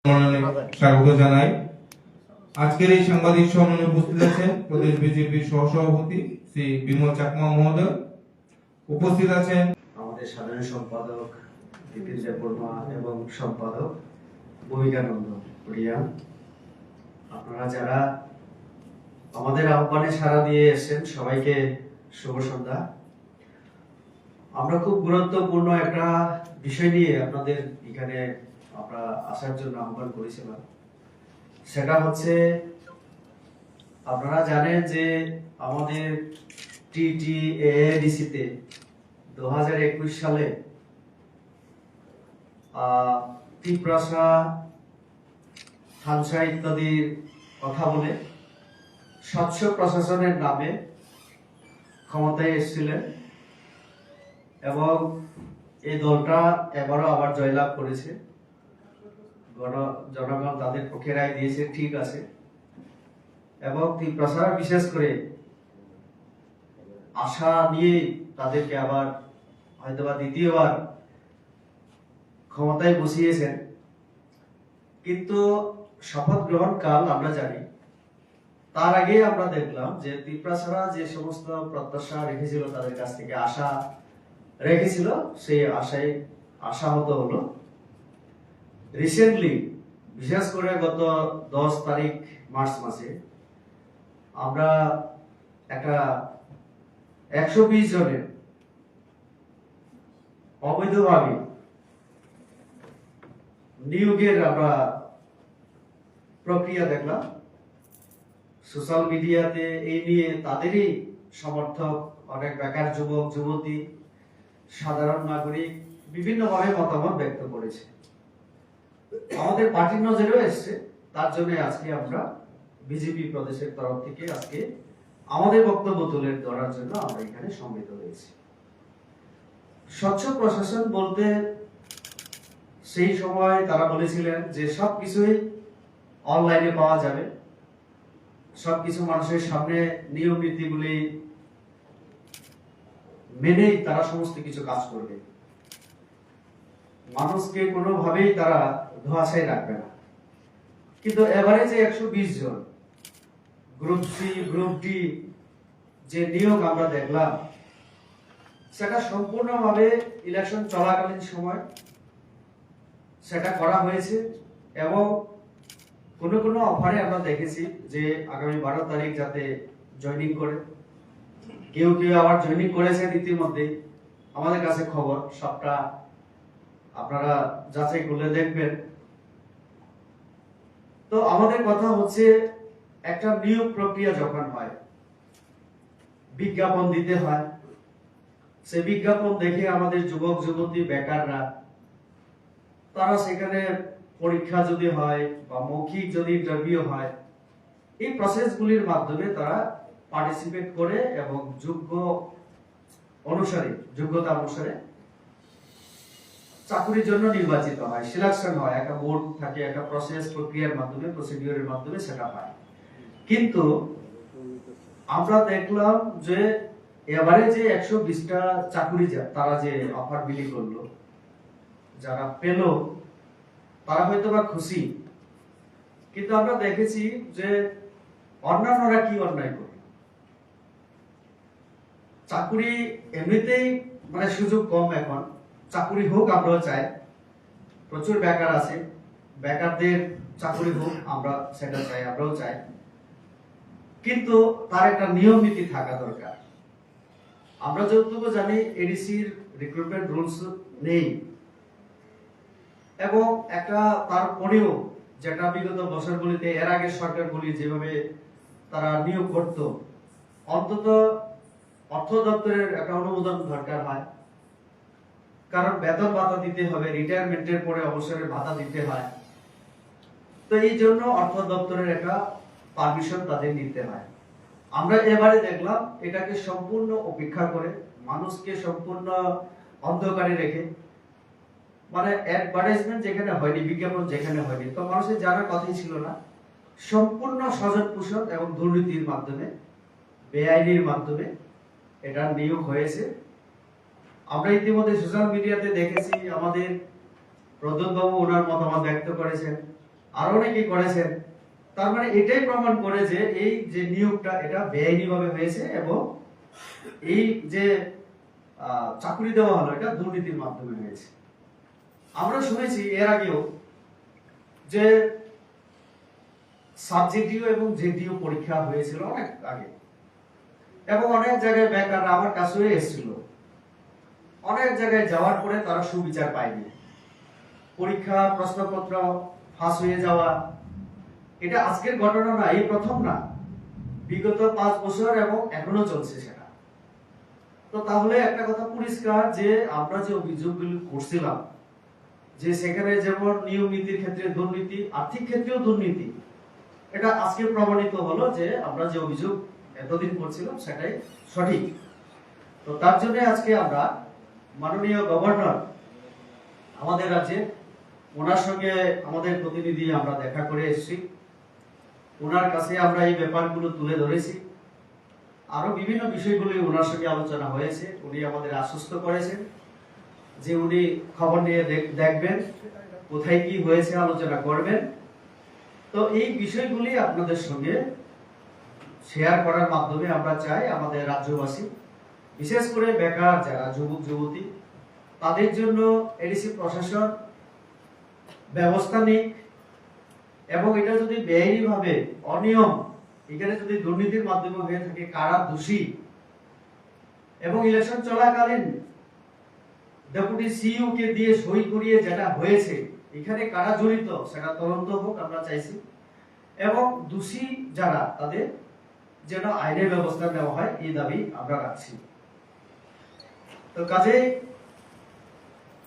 স্বাগত জানাই। আজকের এই সাংবাদিক সম্মেলনে উপস্থিত আছেন প্রদেশ বিজেপির সহসভাপতি শ্রী বিমল চাকমা মহোদয়, উপস্থিত আছেন আমাদের সাধারণ সম্পাদক বিপিন দেববর্মা এবং সম্পাদক ভূমিকানন্দ প্রিয়া। আপনারা যারা আমাদের আহ্বানে সাড়া দিয়ে এসেছেন সবাইকে শুভ সন্ধ্যা। আমরা খুব গুরুত্বপূর্ণ একটা বিষয় নিয়ে আপনাদের এখানে আমরা আসার জন্য আহ্বান করেছিলাম। সেটা হচ্ছে, আপনারা জানেন যে আমাদের TTAADC তে 2021 সালে তিপ্রাসা, থানসা ইত্যাদির কথা বলে স্বচ্ছ প্রশাসনের নামে ক্ষমতায় এসেছিলেন এবং এই দলটা এবারও আবার জয়লাভ করেছে। জনগণ তাদের পক্ষে রায় দিয়েছে, ঠিক আছে। এবং তিপ্রাসা বিশেষ করে আশা নিয়ে তাদেরকে আবার হয়তোবা দ্বিতীয়বার ক্ষমতায় বসিয়েছেন। কিন্তু শপথ গ্রহণ কাল আমরা জানি, তার আগে আমরা দেখলাম যে তিপ্রাসারা যে সমস্ত প্রত্যাশা রেখেছিল, তাদের কাছ থেকে আশা রেখেছিল, সেই আশায় আশাহত হলো। রিসেন্টলি, বিশেষ করে গত 10 তারিখ মার্চ মাসে আমরা একটা 120 জনের অবৈধভাবে নিয়োগের আমরা প্রক্রিয়া দেখলাম। সোশ্যাল মিডিয়াতে এই নিয়ে তাদেরই সমর্থক অনেক বেকার যুবক যুবতী, সাধারণ নাগরিক বিভিন্নভাবে মতামত ব্যক্ত করেছে। আমাদের পার্টির নজরেও এসছে। তার জন্য আজকে আমরা বিজেপি প্রদেশের তরফ থেকে আজকে আমাদের বক্তব্য তুলে ধরার জন্য আমরা এখানে সম্মিলিত হয়েছি। স্বচ্ছ প্রশাসন বলতে সেই সময় তারা বলেছিলেন যে সবকিছুই অনলাইনে পাওয়া যাবে, সবকিছু মানুষের সামনে নিয়ম নীতিগুলি মেনেই তারা সমস্ত কিছু কাজ করবে, মানুষকে কোনোভাবেই তারা ধোঁয়াশায় রাখবে না। কিন্তু এবারে যে 120 জন গ্রুপ সি গ্রুপ ডি যে নিয়োগ আমরা দেখলাম, সেটা সম্পূর্ণভাবে ইলেকশন চলাকালীন সময় সেটা করা হয়েছে। এবং কোনো কোনো অফারে আমরা দেখেছি যে আগামী 12 তারিখ যাতে জয়েনিং করে, কেউ কেউ আবার জয়েনিং করেছেন ইতিমধ্যে। আমাদের কাছে খবর, সবটা আপনারা যাচাই করলে দেখবেন। তো আমাদের কথা হচ্ছে, একটা নিয়োগ প্রক্রিয়া যখন হয়, বিজ্ঞাপন দিতে হয়। সে বিজ্ঞাপন দেখে আমাদের যুবক যুবতী বেকাররা, তারা সেখানে পরীক্ষা যদি হয় বা মৌখিক যদি ইন্টারভিউ হয়, এই প্রসেসগুলির মাধ্যমে তারা পার্টিসিপেট করে এবং যোগ্যতা অনুসারে চাকরির জন্য নির্বাচিত হয়, সিলেকশন হয়। একটা বোর্ড থাকে, একটা প্রসেস প্রক্রিয়ার মাধ্যমে, প্রসিডিউরের মাধ্যমে সেটা পায়। কিন্তু আমরা দেখলাম যে এবারে যে 120টা চাকরি তারা যে অফার বিলি করলো, যারা পেল তারা হয়তো বা খুশি। কিন্তু আমরা দেখেছি যে অন্যান্যরা কি অন্যায় করে। চাকরি এমনিতেই মানে সুযোগ কম, এখন চাকরি হোক আমরাও চাই, প্রচুর বেকার আছে, বেকারদের চাকরি হোক আমরা সেটা চাই, আমরাও চাই। কিন্তু তার একটা নিয়ম নীতি থাকা দরকার। আমরা যতটুকু জানি এডিসির রিক্রুটমেন্ট রুলস নেই, এবং একটা তারপরেও যেটা বিগত বছরগুলিতে এর আগে সরকারগুলি যেভাবে তারা নিয়োগ করত, অন্তত অর্থ দপ্তরের একটা অনুমোদন দরকার হয়। কারণ বেতন ভাতা দিতে হবে, রিটায়ারমেন্টের পরে অবসরের ভাতা দিতে হয়। তো এই জন্য অর্থ দপ্তরের একটা পারমিশন তাদের নিতে হয়। আমরা এবারে দেখলাম এটাকে সম্পূর্ণ উপেক্ষা করে, মানুষকে সম্পূর্ণ অন্ধকারে রেখে, মানে অ্যাডভার্টাইজমেন্ট যেখানে হয়নি, বিজ্ঞাপন যেখানে হয়নি, তো মানুষের জানার কথাই ছিল না। সম্পূর্ণ স্বজন পোষণ এবং দুর্নীতির মাধ্যমে, বেআইনির মাধ্যমে এটা নিয়োগ হয়েছে। আমরা ইতিমধ্যে সোশ্যাল মিডিয়াতে দেখেছি, আমাদের প্রদ্যোৎ বাবু ওনার মতামত ব্যক্ত করেছেন। আরো অনেকে করেছেন। তার মানে এটাই প্রমাণ করে যে এই যে নিয়োগটা এটা বেআইনি ভাবে হয়েছে এবং এই যে চাকরি দেওয়া হলো এটা দুর্নীতির মাধ্যমে হয়েছে। আমরা শুনেছি এর আগেও যে সাবজেক্টিভ এবং জেডিও পরীক্ষা হয়েছিল অনেক আগে, এবং অনেক জায়গায় বেকাররা আমার কাছেও এসেছিল। অনেক জায়গায় যাওয়ার পরে তারা সুবিচার পায়নি, পরীক্ষা প্রশ্নপত্র ফাঁস হয়ে যাওয়া। এটা আজকের ঘটনা না, এই প্রথম না, বিগত 5 বছর এবং এখনো চলছে সেটা। তো তাহলে একটা কথা পরিষ্কার যে আমরা যে অভিযোগগুলো করছিলাম যে সেখানে যেমন নিয়ম নীতির ক্ষেত্রে দুর্নীতি, আর্থিক ক্ষেত্রেও দুর্নীতি, এটা আজকে প্রমাণিত হলো যে আমরা যে অভিযোগ এতদিন করছিলাম সেটাই সঠিক। তো তার জন্য আজকে আমরা মাননীয় গভর্নর আমাদের রাজ্যে, ওনার সঙ্গে আমাদের প্রতিনিধি আমরা দেখা করে এসেছি। ওনার কাছে আমরা এই ব্যাপারগুলো তুলে ধরেছি, আরো বিভিন্ন বিষয়গুলি ওনার সঙ্গে আলোচনা হয়েছে। উনি আমাদের আশ্বস্ত করেছেন যে উনি খবর নিয়ে দেখবেন, কোথায় কি হয়েছে আলোচনা করবেন। তো এই বিষয়গুলি আপনাদের সঙ্গে শেয়ার করার মাধ্যমে আমরা চাই আমাদের রাজ্যবাসী, বিশেষ করে বেকার যারা যুবক যুবতী, তাদের জন্য এডিসি প্রশাসন ব্যবস্থা নিক, এবং এটা যদি বেআইনি ভাবে অনিয়ম, এখানে যদি দুর্নীতির মাধ্যমে হয়ে থাকে, কারা দোষী, এবং ইলেকশন চলাকালীন ডেপুটি সিইও কে দিয়ে সই করিয়ে যেটা হয়েছে এখানে কারা জড়িত সেটা তদন্ত হোক আমরা চাইছি, এবং দোষী যারা তাদের যেন আইনের ব্যবস্থা নেওয়া হয় এই দাবি আমরা রাখছি। তো কাজে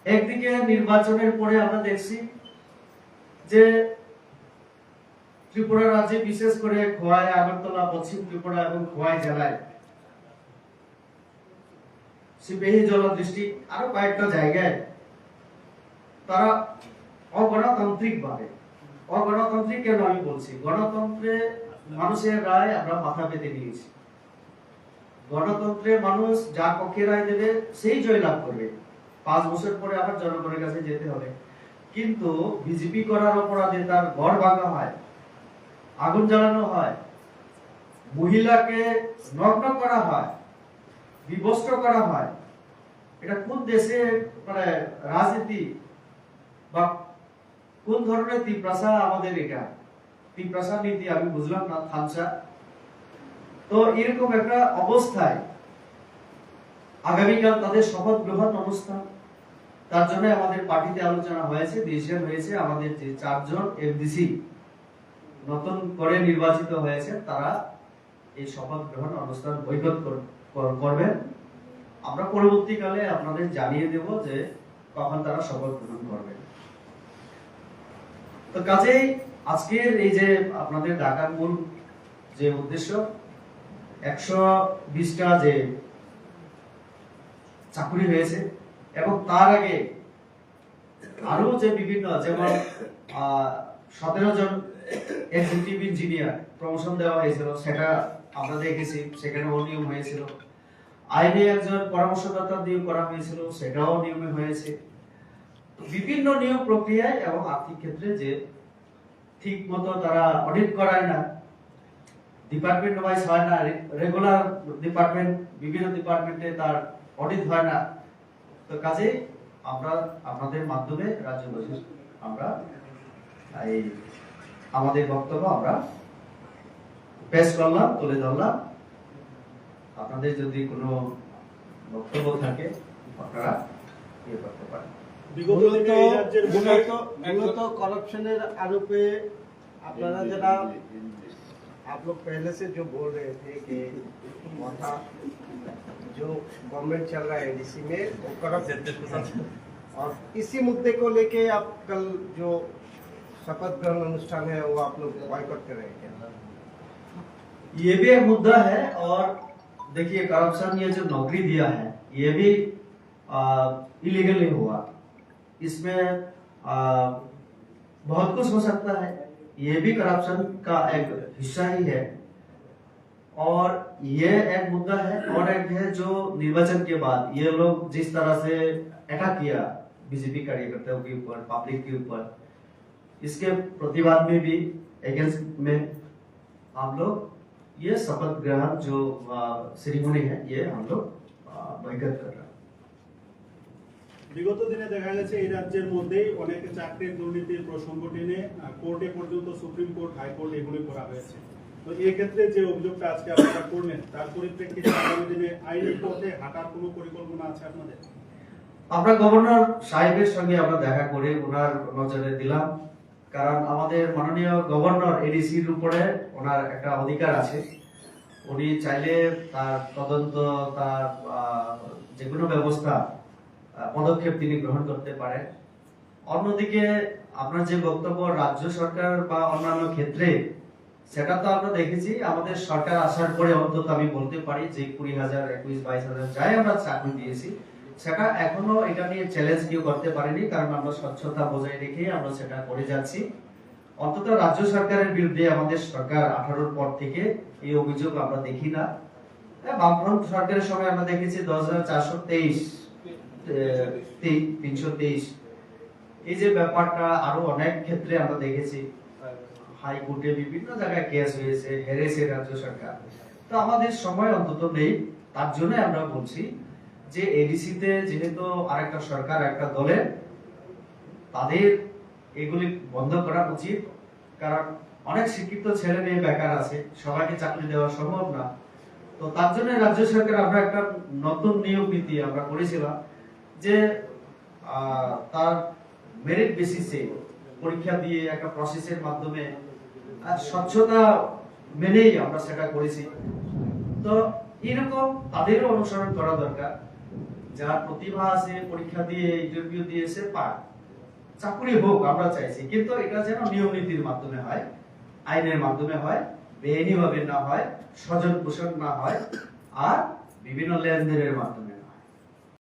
একদিকে নির্বাচনের পরে আমরা দেখছি যে ত্রিপুরা রাজ্যে, বিশেষ করে খোয়াই, আগরতলা, পশ্চিম ত্রিপুরা এবং খোয়াই জেলায়, সিপাহী জলা ডিস্ট্রিক্ট, আরো কয়েকটা জায়গায় তারা অগণতান্ত্রিক ভাবে, অগণতান্ত্রিক কেন আমি বলছি, গণতন্ত্রে মানুষের রায় আমরা মাথা পেতে নিয়েছি। গণতন্ত্রে মানুষ যার পক্ষে রায় দেবে সেই জয়লাভ করবে, 5 বছর পরে আবার জনগণের কাছে যেতে হবে। কিন্তু বিজেপি করার অপরাধে তার ঘর ভাঙা হয়, আগুন জ্বালানো হয়, মহিলাকে নগ্ন করা হয়, বিবস্ত্র করা হয়। এটা কোন দেশে মানে রাজনীতি বা কোন ধরনের তীব্রাসা আমাদের, এটা তীব্রাসা নীতি আমি বুঝলাম না, থামসা। তো এরকম একটা অবস্থায় আগামীকাল তাদের শপথ গ্রহণ অনুষ্ঠান, তার জন্য আমাদের পার্টিতে আলোচনা হয়েছে, ডিসিশন হয়েছে আমাদের যে 4 জন এফডিসি নতুন করে নির্বাচিত হয়েছে তারা এই শপথ গ্রহণ অনুষ্ঠান বৈকট করবেন। আমরা পরবর্তীকালে আপনাদের জানিয়ে দেব যে কখন তারা শপথ গ্রহণ করবেন। তো কাজেই আজকের এই যে আপনাদের ডাকার মূল যে উদ্দেশ্য, 120টা যে চাকরি হয়েছে, এবং তার আগে আরো যে বিভিন্ন, যেমন 17 জন এক্সিকিউটিভ ইঞ্জিনিয়ার প্রমোশন দেওয়া হয়েছিল, সেটা আমরা দেখেছি, সেখানে অনিয়ম হয়েছিল। আইনে একজন পরামর্শদাতা নিয়োগ করা হয়েছিল, সেটাও নিয়মে হয়েছে। বিভিন্ন নিয়োগ প্রক্রিয়ায় এবং আর্থিক ক্ষেত্রে যে ঠিক মতো তারা অডিট করায় না, ডিপার্টমেন্ট ওয়াইজ হয় না, রেগুলার ডিপার্টমেন্ট, বিভিন্ন ডিপার্টমেন্টে তার অডিট হয় না। তো কাজে আমরা আপনাদের মাধ্যমে রাজ্যবাসী আমরা এই আমাদের বক্তব্য আমরা পেশ করলাম, তুলে ধরলাম। আপনাদের যদি কোনো বক্তব্য থাকে আপনারা ইয়ে করতে পারেন। विगत करप्शनर आरोपे अपना जरा आप लोग पहले से जो बोल रहे थे कि वहाँ जो गवर्नमेंट चल रहा है एडीसी में वो करप्ट, और इसी मुद्दे को लेके आप कल जो शपथ ग्रहण अनुष्ठान है वो आप लोग बॉयकॉट कर रहे हैं क्या? ये भी एक मुद्दा है, और देखिए करप्शन, ये जो नौकरी दिया है ये भी इलीगली हुआ, इसमें बहुत कुछ हो सकता है, ये भी करप्शन का एक हिस्सा ही है। और ये एक मुद्दा है, और एक है जो निर्वाचन के बाद ये लोग जिस तरह से अटैक किया बीजेपी कार्यकर्ताओं के ऊपर, पब्लिक के ऊपर, इसके प्रतिवाद में भी अगेंस्ट में हम लोग ये शपथ ग्रहण जो सेरेमनी है ये हम लोग बहिष्कृत कर रहे हैं। বিগত দিনে দেখা গেছে এই রাজ্যের মধ্যেই অনেক চাকরির দুর্নীতির প্রসঙ্গ টেনে কোর্টে পর্যন্ত সুপ্রিম কোর্ট হাইকোর্ট এগুলি করা হয়েছে। তো এই ক্ষেত্রে যে অভিযোগটা আজকে আপনারা করলেন তার পরিপ্রেক্ষিতে আগামী দিনে আইনি পথে হাঁটার কোনো পরিকল্পনা আছে আপনাদের? আমরা গভর্নর সাহেবের সঙ্গে আমরা দেখা করে ওনার নজরে দিলাম, কারণ আমাদের মাননীয় গভর্নর এডিসির উপরে ওনার একটা অধিকার আছে। উনি চাইলে তার তদন্ত, তার যে কোনো ব্যবস্থা পদক্ষেপ তিনি গ্রহণ করতে পারেন। অন্যদিকে আপনার যে বক্তব্য রাজ্য সরকার বা অন্যান্য ক্ষেত্রে, সেটা তো আমরা দেখেছি আমাদের সরকার আসার পরে অন্তত আমি বলতে পারি যে 20,000, 21-22,000 যাই আমরা চাকরি দিয়েছি, সেটা এখনো এটা নিয়ে চ্যালেঞ্জ কেউ করতে পারেনি, কারণ আমরা স্বচ্ছতা বজায় রেখে আমরা সেটা করে যাচ্ছি। অন্তত রাজ্য সরকারের বিরুদ্ধে আমাদের সরকার 18 পর থেকে এই অভিযোগ আমরা দেখি না। বামফ্রন্ট সরকারের সময় আমরা দেখেছি 10,423 এই যে ব্যাপারটা, আরো অনেক ক্ষেত্রে আমরা দেখেছি হাইকোর্টে বিভিন্ন জায়গায় কেস হয়েছে, হেরেছে রাজ্য সরকার। তো আমাদের সময় অন্তত নেই, তার জন্য আমরা বলছি যে এডিসিতে যেহেতু আরেকটা সরকার, একটা দলের, তাদের এগুলি বন্ধ করা উচিত, কারণ অনেক শিক্ষিত ছেলে মেয়ে বেকার আছে, সবাইকে চাকরি দেওয়া সম্ভব না। তো তার জন্য রাজ্য সরকার আমরা একটা নতুন নিয়োগ নীতি আমরা করেছিলাম যে তার মেরিট বেসিসে পরীক্ষা দিয়ে একটা প্রসেসের মাধ্যমে স্বচ্ছতা মেনেই আমরা সেটা করেছি। তো এরকম তাদেরও অনুসরণ করা দরকার, যার প্রতিভা আছে পরীক্ষা দিয়ে ইন্টারভিউ দিয়ে এসে পায়, চাকরি হোক আমরা চাইছি, কিন্তু এটা যেন নিয়ম নীতির মাধ্যমে হয়, আইনের মাধ্যমে হয়, বেআইনি ভাবে না হয়, স্বজন পোষণ না হয়, আর বিভিন্ন লেনদেনের মাধ্যমে